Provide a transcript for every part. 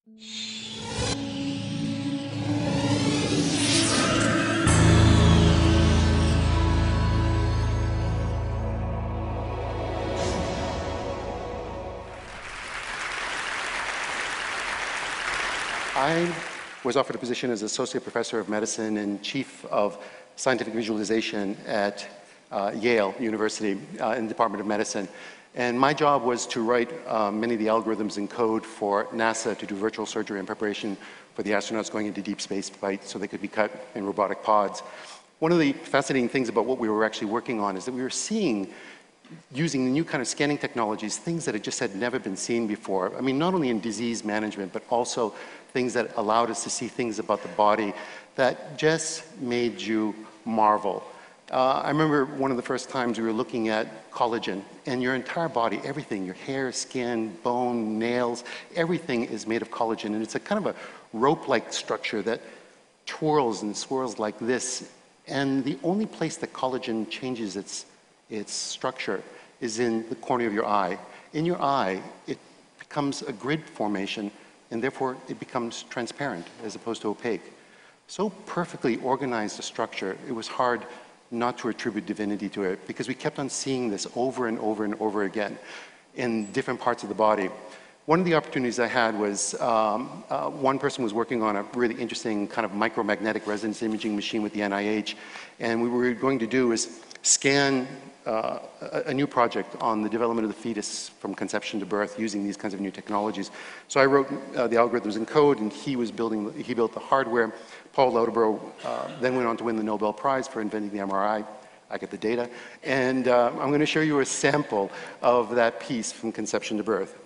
I was offered a position as Associate Professor of Medicine and Chief of Scientific Visualization at Yale University in the Department of Medicine. And my job was to write many of the algorithms and code for NASA to do virtual surgery in preparation for the astronauts going into deep space flight so they could be cut in robotic pods. One of the fascinating things about what we were actually working on is that we were seeing, using the new kind of scanning technologies, things that had never been seen before. I mean, not only in disease management, but also things that allowed us to see things about the body that just made you marvel. I remember one of the first times we were looking at collagen, and your entire body, everything, your hair, skin, bone, nails, everything is made of collagen. And it's a kind of a rope-like structure that twirls and swirls like this. And the only place that collagen changes its structure is in the cornea of your eye. In your eye, it becomes a grid formation, and therefore it becomes transparent as opposed to opaque. So perfectly organized a structure, it was hard not to attribute divinity to it, because we kept on seeing this over and over and over again in different parts of the body. One of the opportunities I had was one person was working on a really interesting kind of micromagnetic resonance imaging machine with the NIH, and what we were going to do is scan a new project on the development of the fetus from conception to birth using these kinds of new technologies. So I wrote the algorithms and code, and he built the hardware. Paul Lauterborough then went on to win the Nobel Prize for inventing the MRI. I get the data. And I'm going to show you a sample of that piece from conception to birth.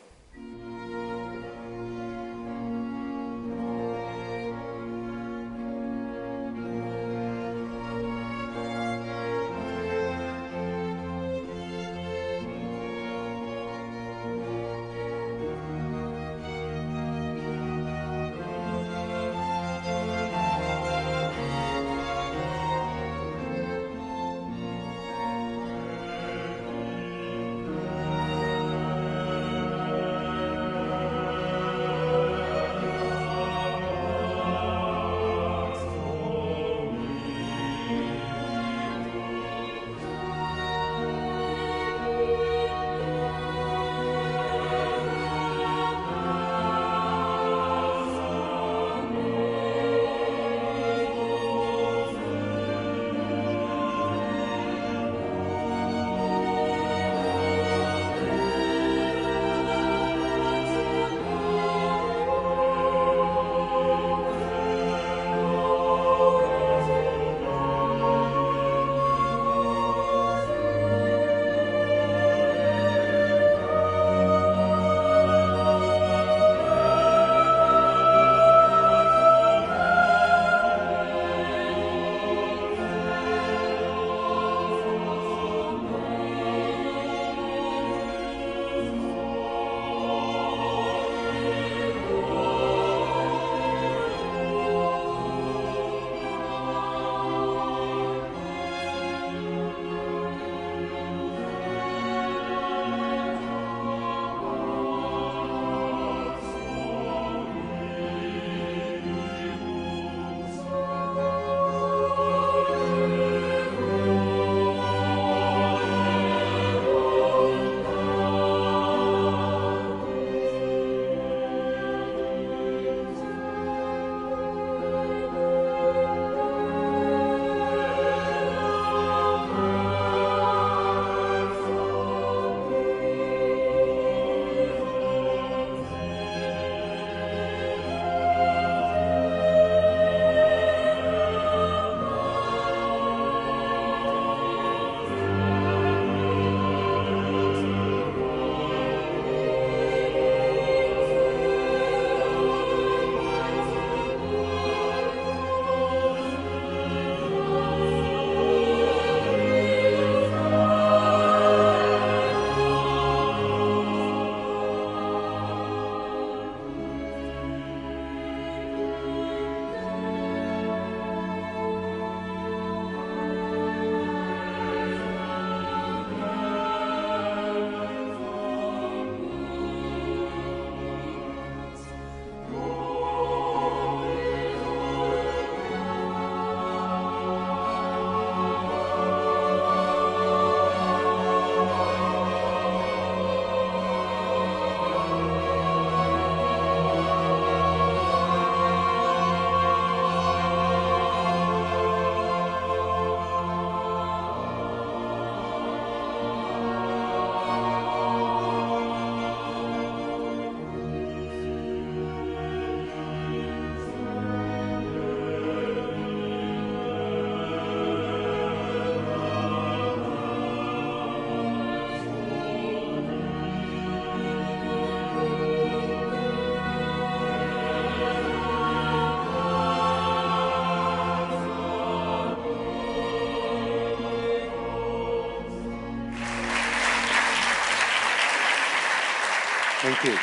Thank you.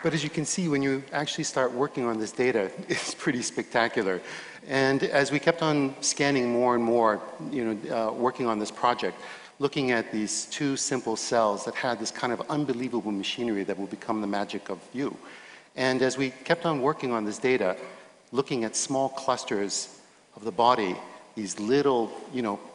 But as you can see, when you actually start working on this data, it's pretty spectacular. And as we kept on scanning more and more, working on this project, looking at these two simple cells that had this kind of unbelievable machinery that will become the magic of you. And as we kept on working on this data, looking at small clusters of the body, these little,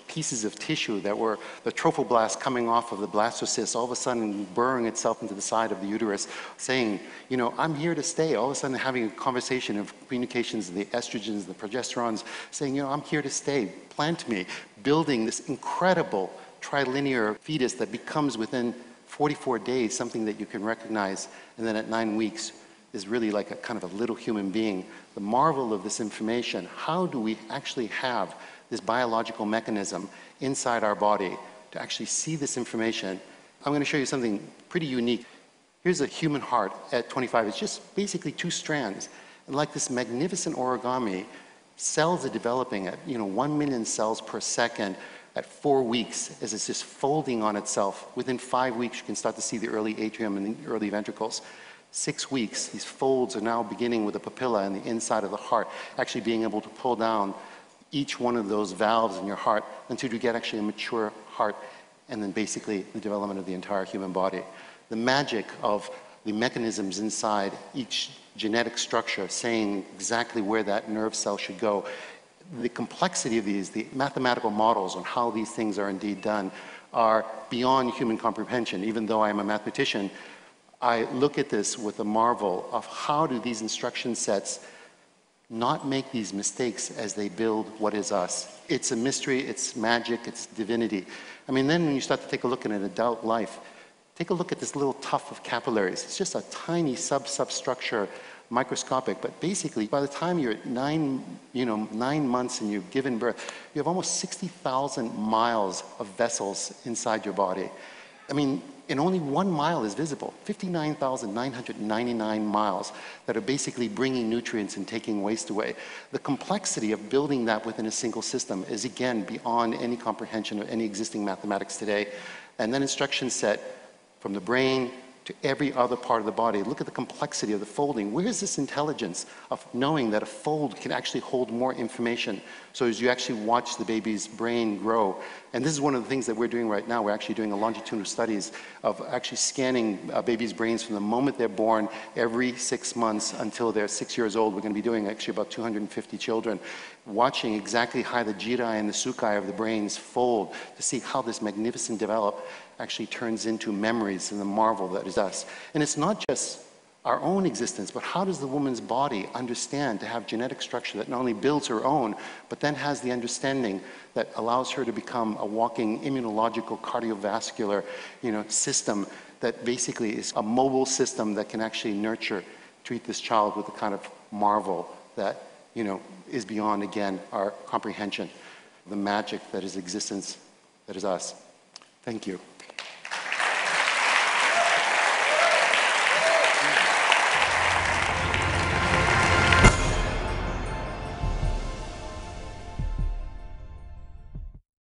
pieces of tissue that were the trophoblast coming off of the blastocyst, all of a sudden burrowing itself into the side of the uterus, saying, I'm here to stay. All of a sudden having a conversation of communications of the estrogens, the progesterones, saying, I'm here to stay, plant me, building this incredible trilinear fetus that becomes within 44 days something that you can recognize, and then at 9 weeks is really like a kind of a little human being. The marvel of this information, how do we actually have this biological mechanism inside our body to actually see this information? I'm going to show you something pretty unique. Here's a human heart at 25. It's just basically 2 strands. And like this magnificent origami, cells are developing at 1 million cells per second at 4 weeks as it's just folding on itself. Within 5 weeks, you can start to see the early atrium and the early ventricles. 6 weeks, these folds are now beginning with a papilla in the inside of the heart, actually being able to pull down each one of those valves in your heart until you get actually a mature heart, and then basically the development of the entire human body. The magic of the mechanisms inside each genetic structure saying exactly where that nerve cell should go. The complexity of these, the mathematical models on how these things are indeed done are beyond human comprehension. Even though I am a mathematician, I look at this with a marvel of how do these instruction sets not make these mistakes as they build what is us. It's a mystery, it's magic, it's divinity. I mean, then when you start to take a look at an adult life, take a look at this little tuft of capillaries. It's just a tiny substructure, microscopic, but basically by the time you're at 9 months and you've given birth, you have almost 60,000 miles of vessels inside your body. I mean, and only 1 mile is visible, 59,999 miles that are basically bringing nutrients and taking waste away. The complexity of building that within a single system is, again, beyond any comprehension of any existing mathematics today. And then instruction set from the brain to every other part of the body. Look at the complexity of the folding. Where is this intelligence of knowing that a fold can actually hold more information? So as you actually watch the baby's brain grow, and this is one of the things that we're doing right now. We're actually doing a longitudinal studies of actually scanning babies' brains from the moment they're born every 6 months until they're 6 years old. We're going to be doing actually about 250 children, watching exactly how the jirai and the sukai of the brains fold to see how this magnificent develop actually turns into memories and the marvel that is us. And it's not just our own existence, but how does the woman's body understand to have genetic structure that not only builds her own, but then has the understanding that allows her to become a walking immunological cardiovascular system that basically is a mobile system that can actually nurture, treat this child with the kind of marvel that is beyond, again, our comprehension, the magic that is existence, that is us. Thank you.